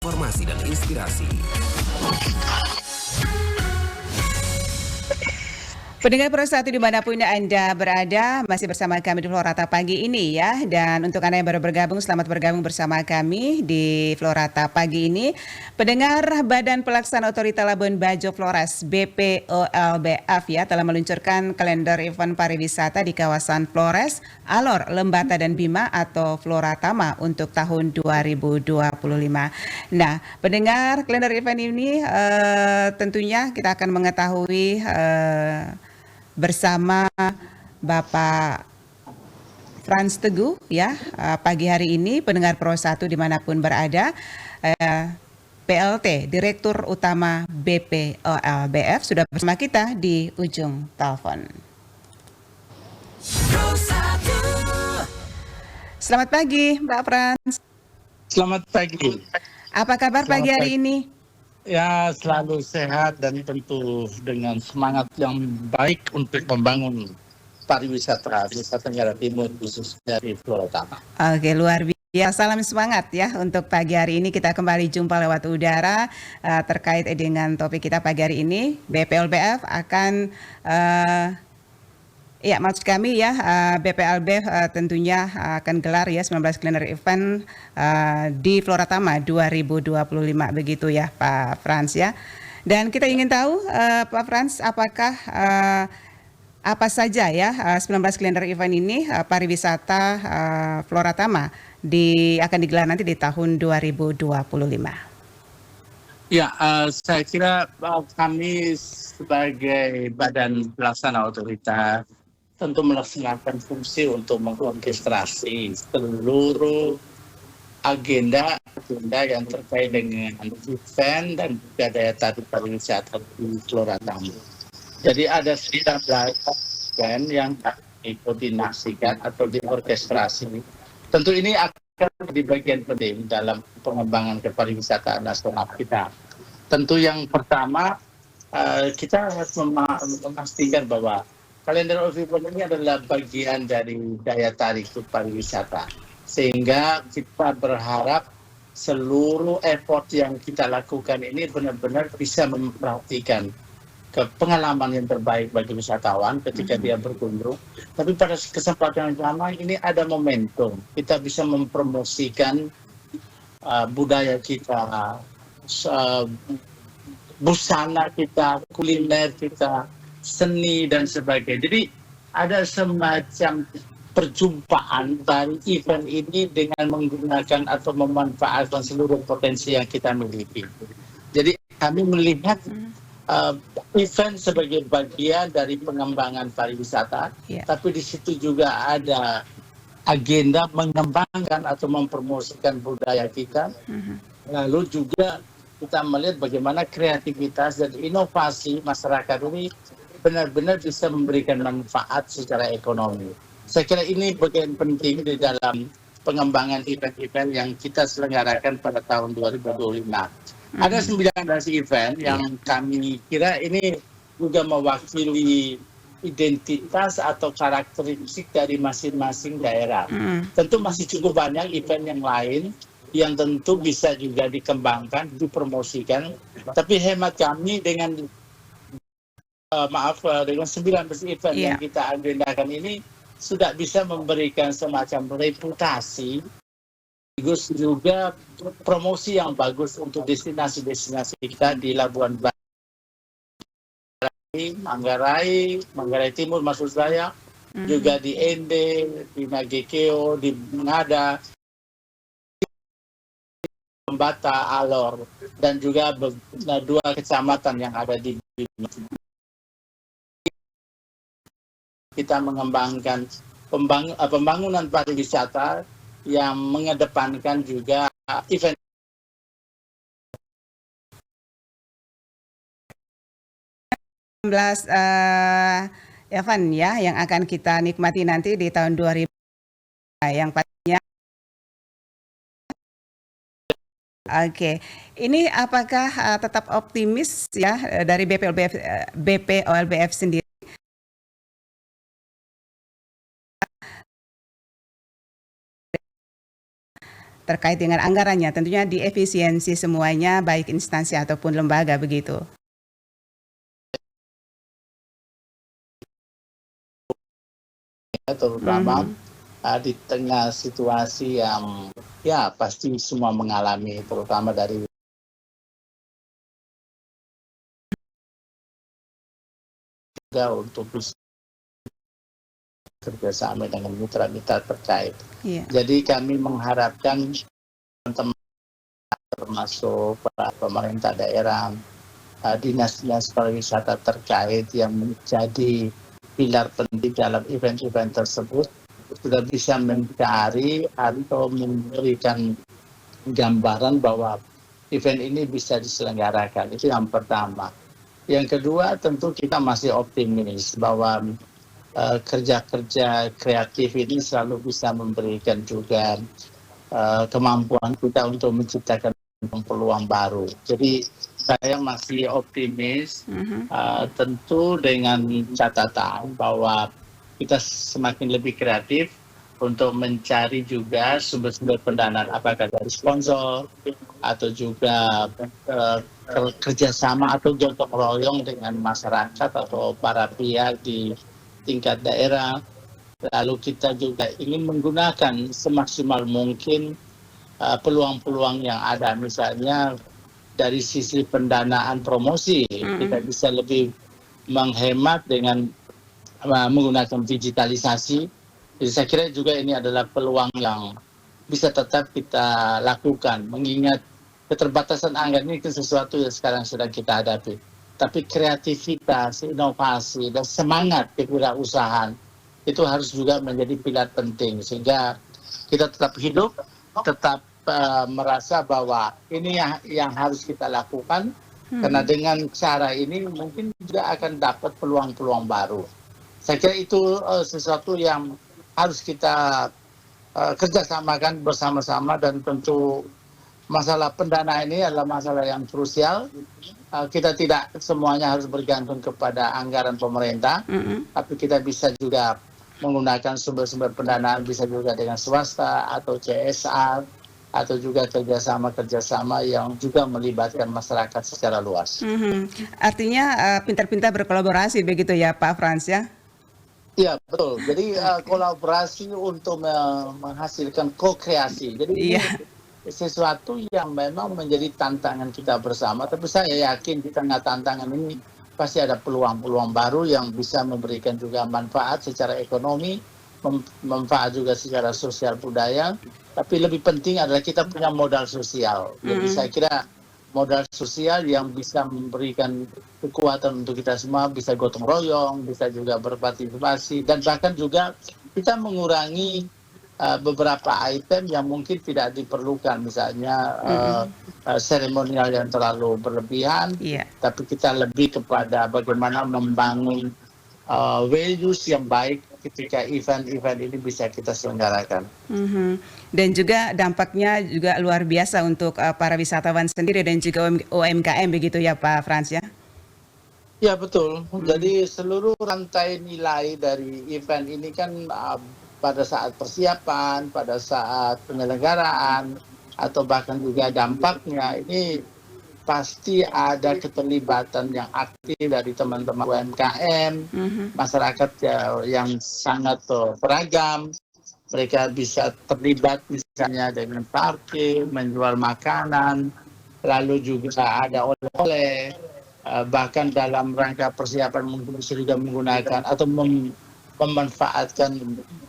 informasi dan inspirasi. Pendengar Pro 1 dimanapun Anda berada, masih bersama kami di Florata pagi ini ya. Dan untuk Anda yang baru bergabung, selamat bergabung bersama kami di Florata pagi ini. Pendengar, Badan Pelaksana Otorita Labuan Bajo Flores BPOLBF ya telah meluncurkan kalender event pariwisata di kawasan Flores, Alor, Lembata dan Bima atau Floratama untuk tahun 2025. Nah, pendengar, kalender event ini tentunya kita akan mengetahui bersama Bapak Frans Teguh ya pagi hari ini. Pendengar Pro 1 dimanapun berada, PLT Direktur Utama BPOLBF sudah bersama kita di ujung telepon. Selamat pagi Mbak Frans. Selamat pagi. Apa kabar pagi hari ini? Ya, selalu sehat dan tentu dengan semangat yang baik untuk membangun pariwisata Nusa Tenggara Timur khususnya di Floratama. Oke, luar biasa. Salam semangat ya untuk pagi hari ini. Kita kembali jumpa lewat udara terkait dengan topik kita pagi hari ini. BPOLBF akan ya, maksud kami ya, BPLB tentunya akan gelar ya 19 kalender event di Floratama 2025 begitu ya Pak Frans ya. Dan kita ingin tahu Pak Frans, apakah apa saja ya 19 kalender event ini pariwisata Floratama akan digelar nanti di tahun 2025. Ya, saya kira kami sebagai badan pelaksana otorita tentu melaksanakan fungsi untuk mengorkestrasi seluruh agenda yang terkait dengan event dan juga daya tarik pariwisata di Floratama. Jadi ada 19 event yang dikoordinasikan atau diorkestrasi. Tentu ini akan menjadi bagian penting dalam pengembangan kepariwisataan nasional kita. Tentu yang pertama kita harus memastikan bahwa kalender of event ini adalah bagian dari daya tarik pariwisata, sehingga kita berharap seluruh effort yang kita lakukan ini benar-benar bisa memperhatikan pengalaman yang terbaik bagi wisatawan ketika dia berkunjung. Tapi pada kesempatan yang sama ini ada momentum kita bisa mempromosikan budaya kita, busana kita, kuliner kita, seni dan sebagainya. Jadi ada semacam perjumpaan dari event ini dengan menggunakan atau memanfaatkan seluruh potensi yang kita miliki. Jadi kami melihat event sebagai bagian dari pengembangan pariwisata, tapi di situ juga ada agenda mengembangkan atau mempromosikan budaya kita. Lalu juga kita melihat bagaimana kreativitas dan inovasi masyarakat ini benar-benar bisa memberikan manfaat secara ekonomi. Saya kira ini bagian penting di dalam pengembangan event-event yang kita selenggarakan pada tahun 2025. Ada 19 event yang kami kira ini juga mewakili identitas atau karakteristik dari masing-masing daerah. Tentu masih cukup banyak event yang lain yang tentu bisa juga dikembangkan, dipromosikan. Tapi hemat kami dengan dengan 19 event yang kita agendakan ini sudah bisa memberikan semacam reputasi, bagus juga promosi yang bagus untuk destinasi-destinasi kita di Labuan Bajo, Manggarai Timur maksud saya, juga di Ende, di Nagekeo, di Ngada, Lembata, Alor, dan juga 2 kecamatan yang ada di Bima. Kita mengembangkan pembangunan pariwisata yang mengedepankan juga event. Event ya yang akan kita nikmati nanti di tahun 2000 yang pastinya. Oke, ini apakah tetap optimis ya dari BPOLBF sendiri? terkait dengan anggarannya, tentunya diefisiensi semuanya, baik instansi ataupun lembaga begitu. Terutama di tengah situasi yang ya pasti semua mengalami, terutama dari juga untuk bisa kerjasama dengan mitra-mitra terkait. Iya. Jadi kami mengharapkan teman-teman termasuk para pemerintah daerah, dinas-dinas pariwisata terkait yang menjadi pilar penting dalam event-event tersebut sudah bisa mencari atau memberikan gambaran bahwa event ini bisa diselenggarakan. Itu yang pertama. Yang kedua, tentu kita masih optimis bahwa kerja-kerja kreatif ini selalu bisa memberikan juga kemampuan kita untuk menciptakan peluang baru. Jadi saya masih optimis, tentu dengan catatan bahwa kita semakin lebih kreatif untuk mencari juga sumber-sumber pendanaan, apakah dari sponsor atau juga kerjasama atau gotong royong dengan masyarakat atau para pihak di tingkat daerah. Lalu kita juga ingin menggunakan semaksimal mungkin peluang-peluang yang ada, misalnya dari sisi pendanaan promosi, kita bisa lebih menghemat dengan menggunakan digitalisasi. Jadi saya kira juga ini adalah peluang yang bisa tetap kita lakukan, mengingat keterbatasan anggaran ini sesuatu yang sekarang sedang kita hadapi. Tapi kreativitas, inovasi, dan semangat kewirausahaan itu harus juga menjadi pilar penting, sehingga kita tetap hidup, tetap merasa bahwa ini yang harus kita lakukan, karena dengan cara ini mungkin juga akan dapat peluang-peluang baru. Saya kira itu sesuatu yang harus kita kerjasamakan bersama-sama, dan tentu masalah pendanaan ini adalah masalah yang krusial. Kita tidak semuanya harus bergantung kepada anggaran pemerintah, tapi kita bisa juga menggunakan sumber-sumber pendanaan, bisa juga dengan swasta atau CSR, atau juga kerjasama yang juga melibatkan masyarakat secara luas. Artinya pintar-pintar berkolaborasi begitu ya Pak Frans ya? Iya, betul. Jadi kolaborasi untuk menghasilkan ko-kreasi. Jadi ini sesuatu yang memang menjadi tantangan kita bersama, tapi saya yakin di tengah tantangan ini pasti ada peluang-peluang baru yang bisa memberikan juga manfaat secara ekonomi, manfaat juga secara sosial budaya, tapi lebih penting adalah kita punya modal sosial. Jadi saya kira modal sosial yang bisa memberikan kekuatan untuk kita semua, bisa gotong royong, bisa juga berpartisipasi, dan bahkan juga kita mengurangi beberapa item yang mungkin tidak diperlukan, misalnya seremonial yang terlalu berlebihan, tapi kita lebih kepada bagaimana membangun values yang baik ketika event-event ini bisa kita selenggarakan. Dan juga dampaknya juga luar biasa untuk para wisatawan sendiri dan juga UMKM begitu ya Pak Frans ya? Ya betul, jadi seluruh rantai nilai dari event ini kan pada saat persiapan, pada saat penyelenggaraan, atau bahkan juga dampaknya, ini pasti ada keterlibatan yang aktif dari teman-teman UMKM, masyarakat yang sangat beragam. Mereka bisa terlibat misalnya dengan parkir, menjual makanan, lalu juga ada oleh-oleh, bahkan dalam rangka persiapan mungkin bisa juga menggunakan atau memanfaatkan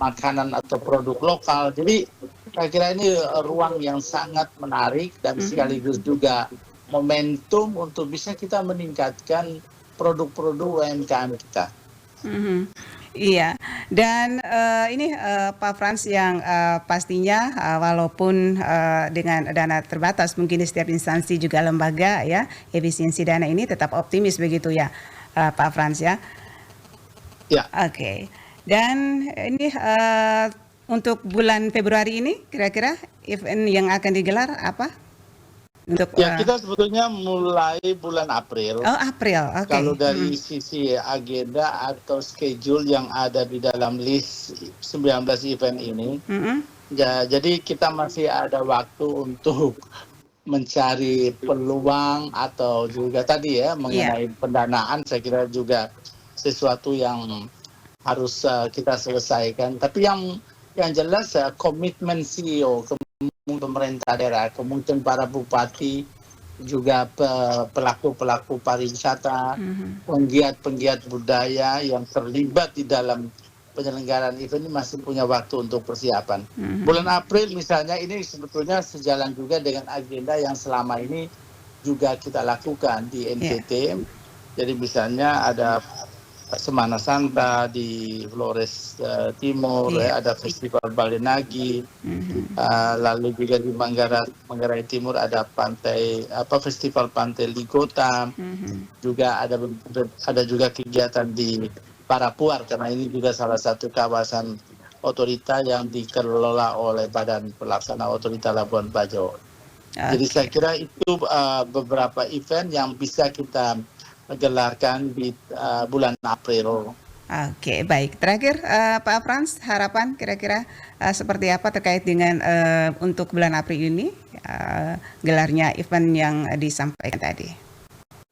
makanan atau produk lokal. Jadi saya kira ini ruang yang sangat menarik dan sekaligus juga momentum untuk bisa kita meningkatkan produk-produk UMKM kita. Iya, dan ini Pak Frans yang pastinya walaupun dengan dana terbatas mungkin di setiap instansi juga lembaga ya, efisiensi dana ini tetap optimis begitu ya Pak Frans ya? Ya. Oke. Dan ini untuk bulan Februari ini kira-kira event yang akan digelar apa? Untuk, kita sebetulnya mulai bulan April. Oh, April, oke. Kalau dari sisi agenda atau schedule yang ada di dalam list 19 event ini, Ya, jadi kita masih ada waktu untuk mencari peluang atau juga tadi ya Iya. mengenai pendanaan, saya kira juga sesuatu yang harus kita selesaikan. Tapi yang jelas komitmen CEO, pemerintah daerah, kemudian para bupati, juga pelaku-pelaku pariwisata, Mhm. penggiat-penggiat budaya yang terlibat di dalam penyelenggaraan event ini masih punya waktu untuk persiapan. Bulan Mhm. April misalnya ini sebetulnya sejalan juga dengan agenda yang selama ini juga kita lakukan di Iya. NTT. Jadi misalnya ada Semana Santa di Flores Timur, Iya. ada Festival Balenagi, Mhm. lalu juga di Manggarai Timur ada Festival Pantai Ligota, Mhm. juga ada juga kegiatan di Parapuar karena ini juga salah satu kawasan otorita yang dikelola oleh Badan Pelaksana Otorita Labuan Bajo. Jadi saya Oke. kira itu beberapa event yang bisa kita gelarkan di bulan April. Oke, baik. Terakhir, Pak Frans, harapan kira-kira seperti apa terkait dengan untuk bulan April ini gelarnya event yang disampaikan tadi?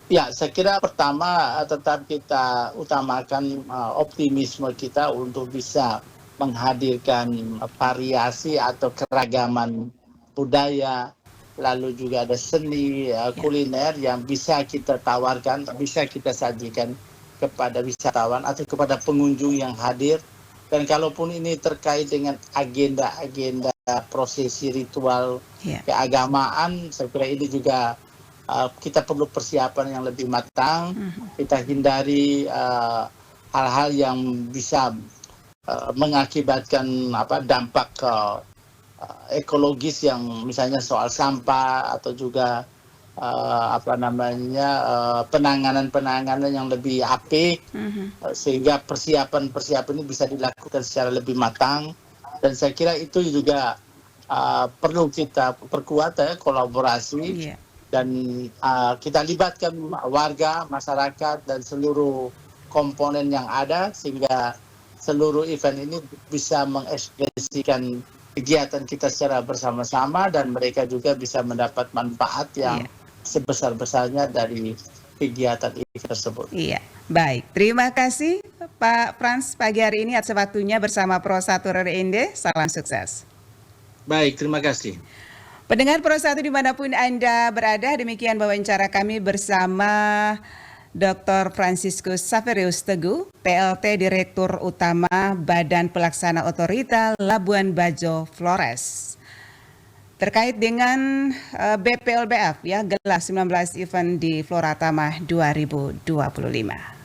Ya, saya kira pertama tetap kita utamakan optimisme kita untuk bisa menghadirkan variasi atau keragaman budaya, lalu juga ada seni, Ya. kuliner yang bisa kita tawarkan, bisa kita sajikan kepada wisatawan atau kepada pengunjung yang hadir. Dan kalaupun ini terkait dengan agenda-agenda prosesi ritual Ya. keagamaan, saya kira ini juga kita perlu persiapan yang lebih matang. Mhm. Kita hindari hal-hal yang bisa mengakibatkan dampak ekologis yang misalnya soal sampah atau juga penanganan yang lebih apik, Mhm. sehingga persiapan ini bisa dilakukan secara lebih matang. Dan saya kira itu juga perlu kita perkuat ya kolaborasi, Iya. dan kita libatkan warga, masyarakat, dan seluruh komponen yang ada sehingga seluruh event ini bisa mengekspresikan kegiatan kita secara bersama-sama dan mereka juga bisa mendapat manfaat Iya. yang sebesar-besarnya dari kegiatan event tersebut. Iya. Baik. Terima kasih Pak Frans pagi hari ini atas waktunya bersama Pro 1 RRIND. Salam sukses. Baik, terima kasih. Pendengar Pro 1 dimanapun Anda berada, demikian wawancara kami bersama Dr. Franciscus Xaverius Teguh, PLT Direktur Utama Badan Pelaksana Otorita Labuan Bajo Flores. Terkait dengan BPLBF ya, gelar 19 event di Flora Tama 2025.